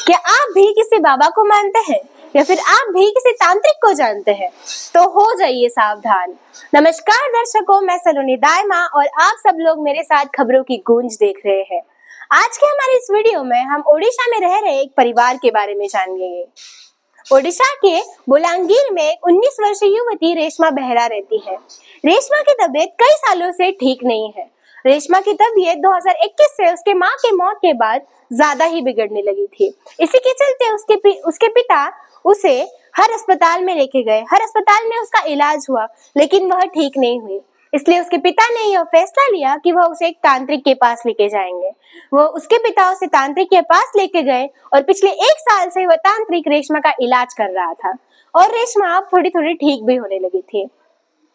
क्या आप भी किसी बाबा को मानते हैं या फिर आप भी किसी तांत्रिक को जानते हैं? तो हो जाइए सावधान। नमस्कार दर्शकों, मैं सलोनी दायमा और आप सब लोग मेरे साथ खबरों की गूंज देख रहे हैं। आज के हमारे इस वीडियो में हम ओडिशा में रह रहे एक परिवार के बारे में जानेंगे। ओडिशा के बोलांगीर में एक 19 वर्षीय युवती रेशमा बेहरा रहती है। रेशमा की तबीयत कई सालों से ठीक नहीं है। रेशमा की तबीयत 2021 से उसके मां की मौत के बाद ज्यादा ही बिगड़ने लगी थी। इसी के चलते उसके पिता उसे हर अस्पताल में लेके गए। हर अस्पताल में उसका इलाज हुआ, लेकिन वह ठीक नहीं हुई। इसलिए उसके पिता ने यह फैसला लिया कि वह उसे एक तांत्रिक के पास लेके जाएंगे। वो उसके पिता उसे तांत्रिक के पास लेके गए और पिछले 1 साल से वह तांत्रिक रेशमा का इलाज कर रहा था और रेशमा अब थोड़ी थोड़ी ठीक भी होने लगी थी।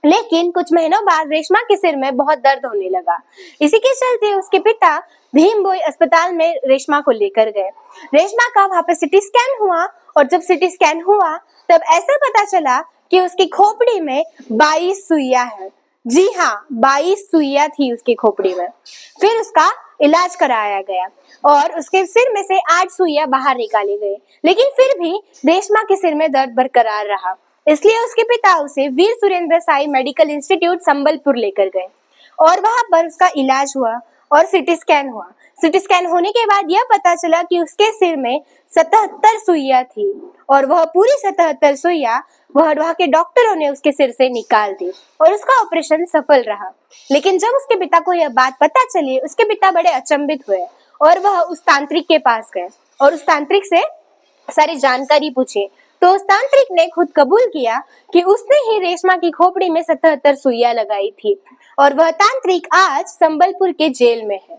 लेकिन कुछ महीनों बाद रेशमा के सिर में बहुत दर्द होने लगा। इसी के चलते उसके पिता भीमबोई अस्पताल में रेशमा को लेकर गए। रेशमा का वहां पे सिटी स्कैन हुआ और जब सिटी स्कैन हुआ तब ऐसा पता चला कि उसकी खोपड़ी में 22 सुइया है। जी हाँ, 22 सुइया थी उसकी खोपड़ी में। फिर उसका इलाज कराया गया और उसके सिर में से 8 सुइया बाहर निकाली गई, लेकिन फिर भी रेशमा के सिर में दर्द बरकरार रहा। इसलिए उसके पिता उसे वीर सुरेंद्र साई मेडिकल इंस्टीट्यूट संबलपुर लेकर गए और वहां पर उसका इलाज हुआ और सिटी स्कैन हुआ। सिटी स्कैन होने के बाद यह पता चला कि उसके सिर में 77 सुइया थी और वह पूरी 77 सुइया वहां के डॉक्टरों ने उसके सिर से निकाल दी और उसका ऑपरेशन सफल रहा। लेकिन जब उसके पिता को यह बात पता चली, उसके पिता बड़े अचंभित हुए और वह उस तांत्रिक के पास गए और उस तांत्रिक से सारी जानकारी पूछी। तो उस तांत्रिक ने खुद कबूल किया कि उसने ही रेशमा की खोपड़ी में 77 सुइयां लगाई थी और वह तांत्रिक आज संबलपुर के जेल में है।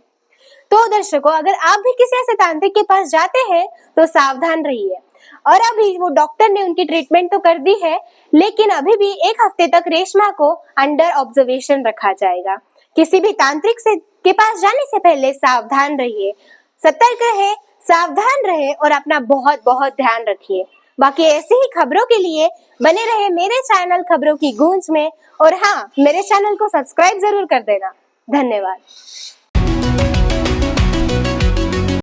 तो दर्शकों, अगर आप भी किसी ऐसे तांत्रिक के पास जाते हैं तो सावधान रहिए। और अभी वो डॉक्टर ने उनकी ट्रीटमेंट तो कर दी है, लेकिन अभी भी 1 हफ्ते तक रेशमा को अंडर ऑब्जर्वेशन रखा जाएगा। किसी भी तांत्रिक के पास जाने से पहले सावधान रहिए, सतर्क रहे, सावधान रहे और अपना बहुत बहुत ध्यान रखिए। बाकी ऐसी ही खबरों के लिए बने रहे मेरे चैनल खबरों की गूंज में और हाँ, मेरे चैनल को सब्सक्राइब जरूर कर देना। धन्यवाद।